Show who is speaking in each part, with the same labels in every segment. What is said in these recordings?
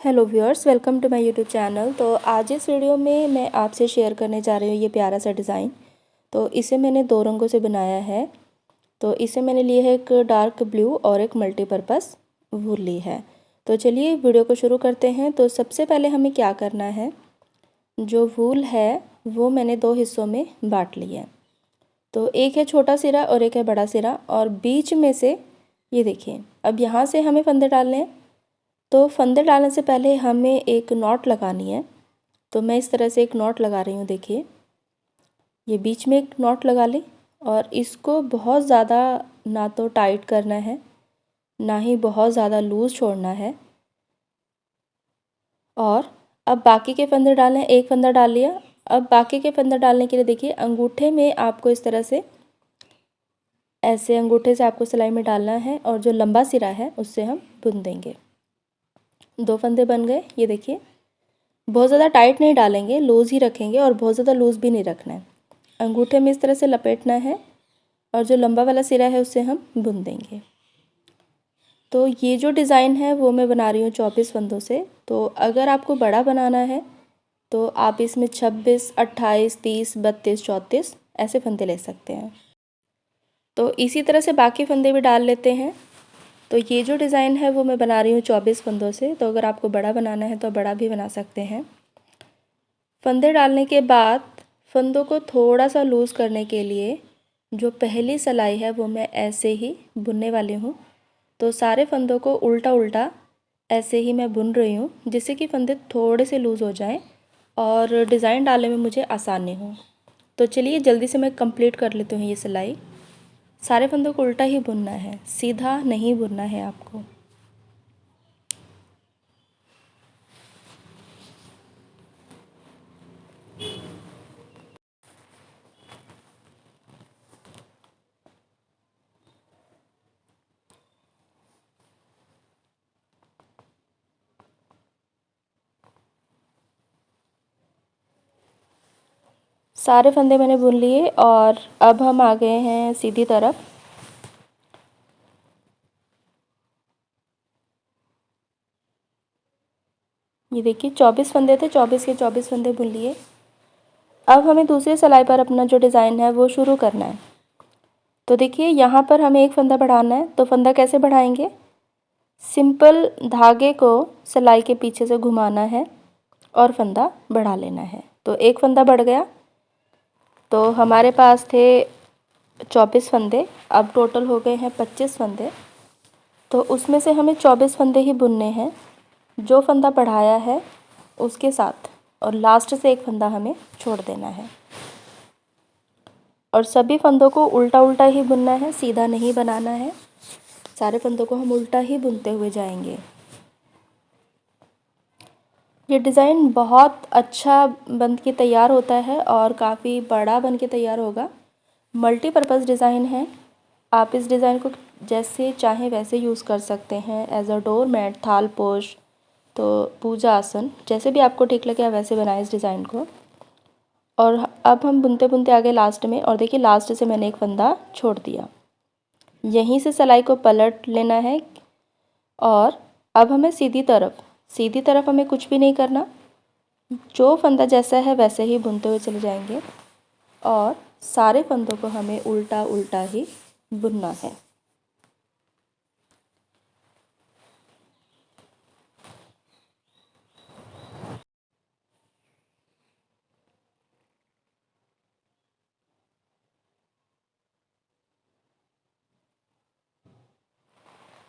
Speaker 1: Hello viewers, welcome to my YouTube channel. तो आज इस वीडियो में मैं आपसे शेयर करने जा रही हूँ ये प्यारा सा डिज़ाइन। तो इसे मैंने 2 रंगों से बनाया है। तो इसे मैंने लिए है एक डार्क ब्लू और एक मल्टीपर्पज़ वूल ली है। तो चलिए वीडियो को शुरू करते हैं। तो सबसे पहले हमें क्या करना है, जो वूल है वो मैंने 2 हिस्सों में बाँट ली है। तो एक है छोटा सिरा और एक है बड़ा सिरा, और बीच में से ये देखिए, अब यहाँ से हमें फंदे डालने हैं। तो फंदे डालने से पहले हमें एक नॉट लगानी है। तो मैं इस तरह से एक नॉट लगा रही हूँ। देखिए, ये बीच में एक नॉट लगा ली, और इसको बहुत ज़्यादा ना तो टाइट करना है, ना ही बहुत ज़्यादा लूज़ छोड़ना है। और अब बाकी के फंदे डालने हैं। एक फंदा डाल लिया। अब बाकी के फंदे डालने के लिए देखिए, अंगूठे में आपको इस तरह से, ऐसे अंगूठे से आपको सिलाई में डालना है, और जो लंबा सिरा है उससे हम बुन देंगे। 2 फंदे बन गए। ये देखिए, बहुत ज़्यादा टाइट नहीं डालेंगे, लूज़ ही रखेंगे, और बहुत ज़्यादा लूज़ भी नहीं रखना है। अंगूठे में इस तरह से लपेटना है, और जो लंबा वाला सिरा है उससे हम बुन देंगे। तो ये जो डिज़ाइन है वो मैं बना रही हूँ 24 फंदों से। तो अगर आपको बड़ा बनाना है तो आप इसमें 26, 28, 30, 32, 34 ऐसे फंदे ले सकते हैं। तो इसी तरह से बाकी फंदे भी डाल लेते हैं। तो ये जो डिज़ाइन है वो मैं बना रही हूँ 24 फंदों से। तो अगर आपको बड़ा बनाना है तो बड़ा भी बना सकते हैं। फंदे डालने के बाद फंदों को थोड़ा सा लूज़ करने के लिए जो पहली सिलाई है वो मैं ऐसे ही बुनने वाली हूँ। तो सारे फंदों को उल्टा उल्टा ऐसे ही मैं बुन रही हूँ, जिससे कि फंदे थोड़े से लूज़ हो जाएं और डिज़ाइन डालने में मुझे आसानी हो। तो चलिए जल्दी से मैं कंप्लीट कर लेती हूँ ये सिलाई। सारे फंदों को उल्टा ही बुनना है, सीधा नहीं बुनना है आपको। सारे फंदे मैंने बुन लिए, और अब हम आ गए हैं सीधी तरफ। ये देखिए, 24 फंदे थे, 24 के 24 फंदे बुन लिए। अब हमें दूसरी सिलाई पर अपना जो डिज़ाइन है वो शुरू करना है। तो देखिए, यहाँ पर हमें एक फंदा बढ़ाना है। तो फंदा कैसे बढ़ाएंगे, सिंपल धागे को सिलाई के पीछे से घुमाना है और फंदा बढ़ा लेना है। तो एक फंदा बढ़ गया। तो हमारे पास थे 24 फंदे, अब टोटल हो गए हैं 25 फंदे। तो उसमें से हमें 24 फंदे ही बुनने हैं, जो फंदा बढ़ाया है उसके साथ, और लास्ट से एक फंदा हमें छोड़ देना है। और सभी फंदों को उल्टा उल्टा ही बुनना है, सीधा नहीं बनाना है। सारे फंदों को हम उल्टा ही बुनते हुए जाएंगे। ये डिज़ाइन बहुत अच्छा बन के तैयार होता है और काफ़ी बड़ा बन के तैयार होगा। मल्टीपर्पज़ डिज़ाइन है। आप इस डिज़ाइन को जैसे चाहें वैसे यूज़ कर सकते हैं, एज अ डोर मैट, थाल पोश, तो पूजा आसन, जैसे भी आपको ठीक लगे आप वैसे बनाएं इस डिज़ाइन को। और अब हम बुनते बुनते आगे लास्ट में, और देखिए लास्ट से मैंने एक फंदा छोड़ दिया। यहीं से सिलाई को पलट लेना है, और अब हमें सीधी तरफ हमें कुछ भी नहीं करना। जो फंदा जैसा है वैसे ही बुनते हुए चले जाएंगे, और सारे फंदों को हमें उल्टा उल्टा ही बुनना है।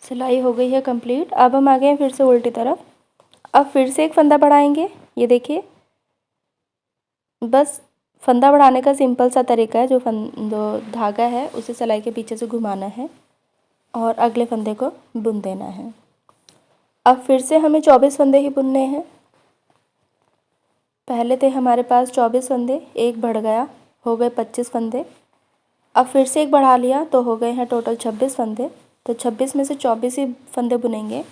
Speaker 1: सिलाई हो गई है कंप्लीट। अब हम आ गए हैं फिर से उल्टी तरफ। अब फिर से एक फंदा बढ़ाएंगे। ये देखिए, बस फंदा बढ़ाने का सिंपल सा तरीका है, जो धागा है उसे सिलाई के पीछे से घुमाना है और अगले फंदे को बुन देना है। अब फिर से हमें 24 फंदे ही बुनने हैं। पहले थे हमारे पास 24 फंदे, एक बढ़ गया, हो गए 25 फंदे। अब फिर से एक बढ़ा लिया तो हो गए हैं टोटल 26 फंदे। तो 26 में से 24 ही फंदे बुनेंगे,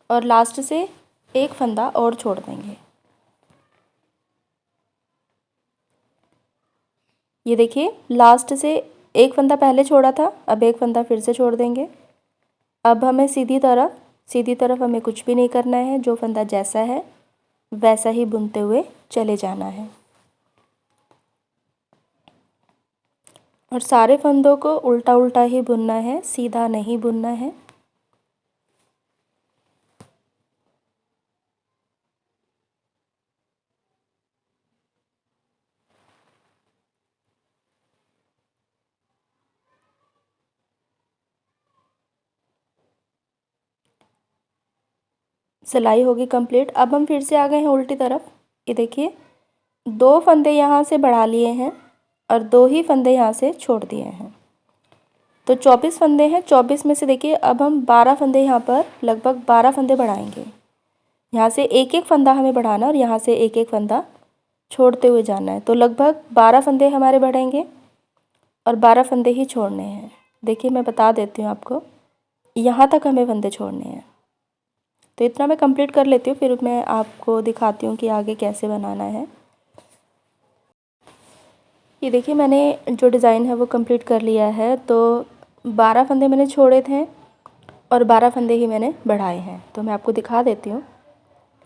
Speaker 1: और लास्ट से एक फंदा और छोड़ देंगे। ये देखिए, लास्ट से एक फंदा पहले छोड़ा था, अब एक फंदा फिर से छोड़ देंगे। अब हमें सीधी तरफ सीधी तरफ हमें कुछ भी नहीं करना है, जो फंदा जैसा है वैसा ही बुनते हुए चले जाना है। और सारे फंदों को उल्टा उल्टा ही बुनना है, सीधा नहीं बुनना है। सिलाई होगी कंप्लीट। अब हम फिर से आ गए हैं उल्टी तरफ। ये देखिए 2 फंदे यहाँ से बढ़ा लिए हैं और 2 ही फंदे यहाँ से छोड़ दिए हैं। तो 24 फंदे हैं। 24 में से देखिए अब हम 12 फंदे यहाँ पर लगभग 12 फंदे बढ़ाएंगे। यहाँ से एक एक फंदा हमें बढ़ाना और यहाँ से एक एक फंदा छोड़ते हुए जाना है। तो लगभग 12 फंदे हमारे बढ़ेंगे और 12 फंदे ही छोड़ने हैं। देखिए मैं बता देती हूँ आपको, यहाँ तक हमें फंदे छोड़ने हैं। तो इतना मैं कंप्लीट कर लेती हूँ, फिर मैं आपको दिखाती हूँ कि आगे कैसे बनाना है। ये देखिए मैंने जो डिज़ाइन है वो कंप्लीट कर लिया है। तो 12 फंदे मैंने छोड़े थे और 12 फंदे ही मैंने बढ़ाए हैं। तो मैं आपको दिखा देती हूँ।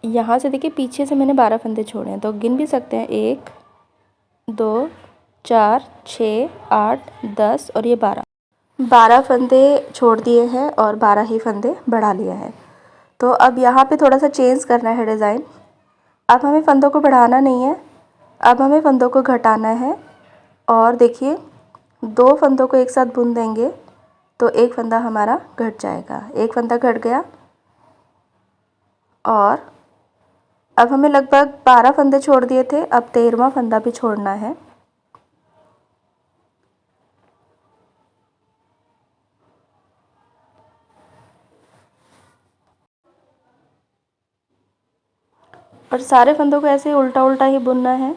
Speaker 1: यहाँ से देखिए पीछे से मैंने 12 फंदे छोड़े हैं, तो गिन भी सकते हैं 1 2 4 6 8 10 और ये 12 फंदे छोड़ दिए हैं और 12 ही फंदे बढ़ा लिए हैं। तो अब यहाँ पे थोड़ा सा चेंज करना है डिज़ाइन। अब हमें फंदों को बढ़ाना नहीं है, अब हमें फंदों को घटाना है। और देखिए 2 फंदों को एक साथ बुन देंगे तो एक फंदा हमारा घट जाएगा। एक फंदा घट गया और अब हमें लगभग 12 फंदे छोड़ दिए थे, अब 13वां फंदा भी छोड़ना है। और सारे फंदों को ऐसे उल्टा उल्टा ही बुनना है।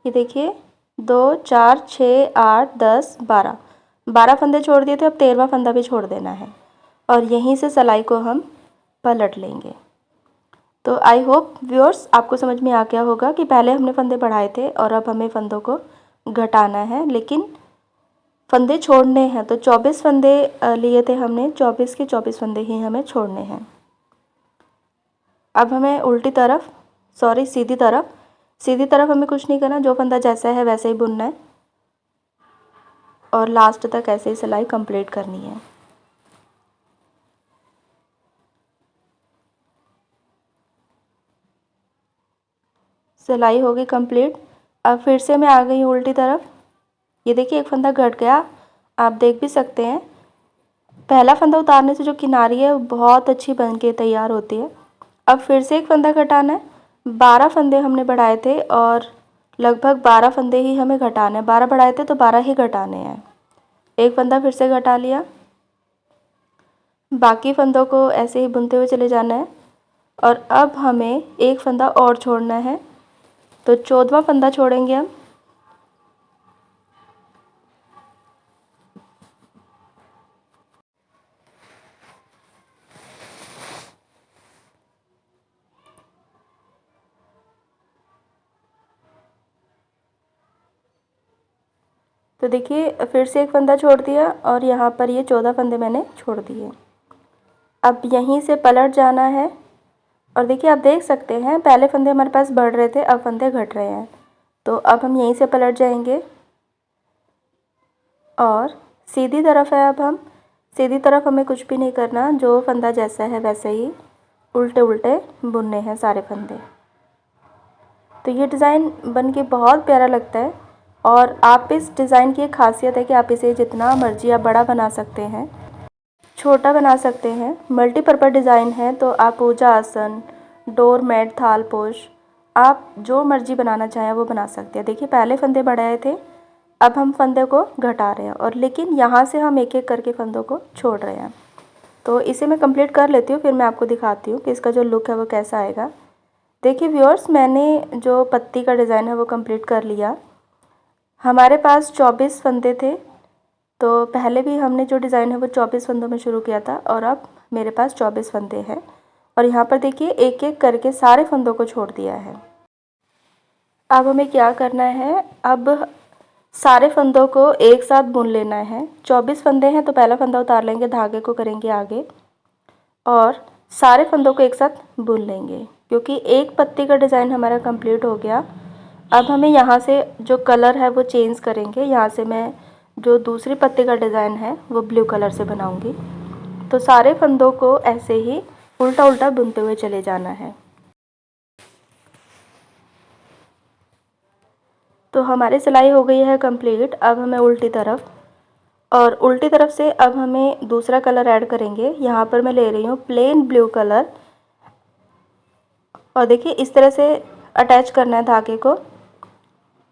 Speaker 1: ये देखिए 2 4 6 8 10 12 फंदे छोड़ दिए थे, अब 13वां फंदा भी छोड़ देना है और यहीं से सिलाई को हम पलट लेंगे। तो आई होप व्यूअर्स आपको समझ में आ गया होगा कि पहले हमने फंदे बढ़ाए थे और अब हमें फंदों को घटाना है, लेकिन फंदे छोड़ने हैं। तो 24 फंदे लिए थे हमने, 24 के 24 फंदे ही हमें छोड़ने हैं। अब हमें उल्टी तरफ सीधी तरफ हमें कुछ नहीं करना, जो फंदा जैसा है वैसे ही बुनना है और लास्ट तक ऐसे ही सिलाई कंप्लीट करनी है। सिलाई होगी कंप्लीट। अब फिर से मैं आ गई हूँ उल्टी तरफ। ये देखिए एक फंदा घट गया, आप देख भी सकते हैं। पहला फंदा उतारने से जो किनारी है वो बहुत अच्छी बन के तैयार होती है। अब फिर से एक फंदा घटाना है। 12 फंदे हमने बढ़ाए थे और लगभग 12 फंदे ही हमें घटाने हैं। 12 बढ़ाए थे तो 12 ही घटाने हैं। एक फंदा फिर से घटा लिया, बाकी फंदों को ऐसे ही बुनते हुए चले जाना है। और अब हमें एक फंदा और छोड़ना है, तो 14वां फंदा छोड़ेंगे हम। तो देखिए फिर से एक फंदा छोड़ दिया और यहाँ पर ये 14 फंदे मैंने छोड़ दिए। अब यहीं से पलट जाना है और देखिए आप देख सकते हैं पहले फंदे हमारे पास बढ़ रहे थे, अब फंदे घट रहे हैं। तो अब हम यहीं से पलट जाएंगे और सीधी तरफ है। अब हम सीधी तरफ हमें कुछ भी नहीं करना, जो फंदा जैसा है वैसे ही उल्टे उल्टे बुनने हैं सारे फंदे। तो ये डिज़ाइन बन के बहुत प्यारा लगता है और आप इस डिज़ाइन की एक खासियत है कि आप इसे जितना मर्जी आप बड़ा बना सकते हैं, छोटा बना सकते हैं। मल्टीपर्पज़ डिज़ाइन है, तो आप पूजा आसन, डोर मैट, थालपोश, आप जो मर्जी बनाना चाहें वो बना सकते हैं। देखिए पहले फंदे बढ़ाए थे, अब हम फंदे को घटा रहे हैं और लेकिन यहाँ से हम एक एक करके फंदों को छोड़ रहे हैं। तो इसे मैं कंप्लीट कर लेती हूँ, फिर मैं आपको दिखाती हूँ कि इसका जो लुक है वो कैसा आएगा। देखिए व्यूअर्स, मैंने जो पत्ती का डिज़ाइन है वो कंप्लीट कर लिया। हमारे पास 24 फंदे थे, तो पहले भी हमने जो डिज़ाइन है वो 24 फंदों में शुरू किया था और अब मेरे पास 24 फंदे हैं और यहाँ पर देखिए एक एक करके सारे फंदों को छोड़ दिया है। अब हमें क्या करना है, अब सारे फंदों को एक साथ बुन लेना है। 24 फंदे हैं तो पहला फंदा उतार लेंगे, धागे को करेंगे आगे और सारे फंदों को एक साथ बुन लेंगे, क्योंकि एक पत्ती का डिज़ाइन हमारा कंप्लीट हो गया। अब हमें यहाँ से जो कलर है वो चेंज करेंगे। यहाँ से मैं जो दूसरी पत्ती का डिज़ाइन है वो ब्लू कलर से बनाऊंगी। तो सारे फंदों को ऐसे ही उल्टा उल्टा बुनते हुए चले जाना है। तो हमारी सिलाई हो गई है कंप्लीट। अब हमें उल्टी तरफ, और उल्टी तरफ से अब हमें दूसरा कलर ऐड करेंगे। यहाँ पर मैं ले रही हूँ प्लेन ब्लू कलर, और देखिए इस तरह से अटैच करना है धागे को।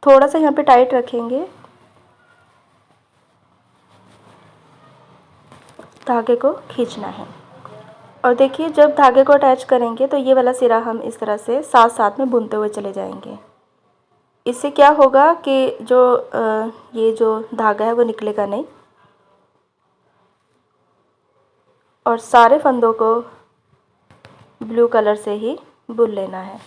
Speaker 1: थोड़ा सा यहाँ पे टाइट रखेंगे, धागे को खींचना है। और देखिए जब धागे को अटैच करेंगे तो ये वाला सिरा हम इस तरह से साथ साथ में बुनते हुए चले जाएंगे। इससे क्या होगा कि ये जो धागा है वो निकलेगा नहीं, और सारे फंदों को ब्लू कलर से ही बुन लेना है।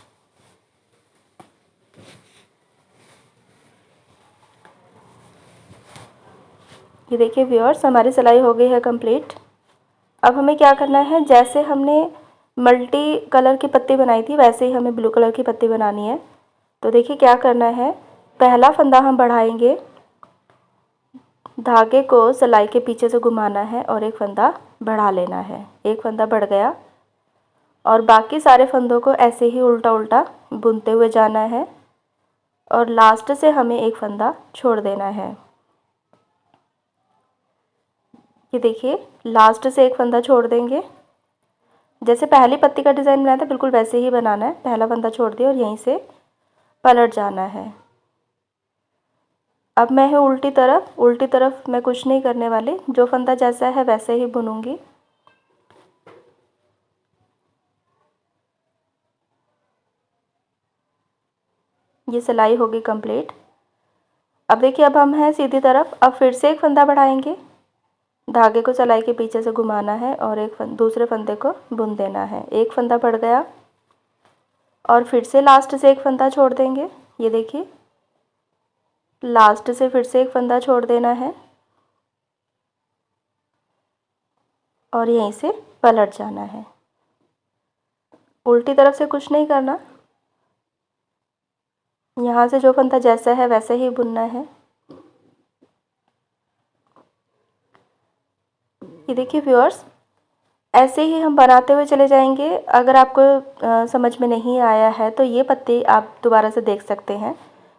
Speaker 1: ये देखिए व्यूअर्स, हमारी सिलाई हो गई है कंप्लीट। अब हमें क्या करना है, जैसे हमने मल्टी कलर की पत्ती बनाई थी वैसे ही हमें ब्लू कलर की पत्ती बनानी है। तो देखिए क्या करना है, पहला फंदा हम बढ़ाएंगे, धागे को सिलाई के पीछे से घुमाना है और एक फंदा बढ़ा लेना है। एक फंदा बढ़ गया और बाकी सारे फंदों को ऐसे ही उल्टा उल्टा बुनते हुए जाना है और लास्ट से हमें एक फंदा छोड़ देना है। ये देखिए लास्ट से एक फंदा छोड़ देंगे। जैसे पहली पत्ती का डिज़ाइन बनाया था बिल्कुल वैसे ही बनाना है। पहला फंदा छोड़ दिया और यहीं से पलट जाना है। अब मैं है उल्टी तरफ मैं कुछ नहीं करने वाली, जो फंदा जैसा है वैसे ही बुनूंगी। ये सिलाई होगी कंप्लीट। अब देखिए अब हम हैं सीधी तरफ। अब फिर से एक फंदा बढ़ाएंगे, धागे को सिलाई के पीछे से घुमाना है और दूसरे फंदे को बुन देना है। एक फंदा बढ़ गया और फिर से लास्ट से एक फंदा छोड़ देंगे। ये देखिए लास्ट से फिर से एक फंदा छोड़ देना है और यहीं से पलट जाना है। उल्टी तरफ से कुछ नहीं करना, यहाँ से जो फंदा जैसा है वैसे ही बुनना है। ये देखिए व्यूअर्स, ऐसे ही हम बनाते हुए चले जाएंगे। अगर आपको समझ में नहीं आया है तो ये पत्ती आप दोबारा से देख सकते हैं।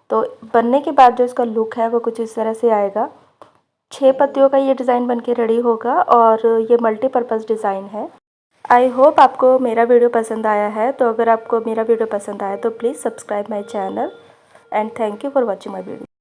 Speaker 1: तो बनने के बाद जो इसका लुक है वो कुछ इस तरह से आएगा। 6 पत्तियों का ये डिज़ाइन बनके रेडी होगा और ये मल्टीपर्पज़ डिज़ाइन है। आई होप आपको मेरा वीडियो पसंद आया है। तो अगर आपको मेरा वीडियो पसंद आया तो please subscribe my channel and thank you for watching my video.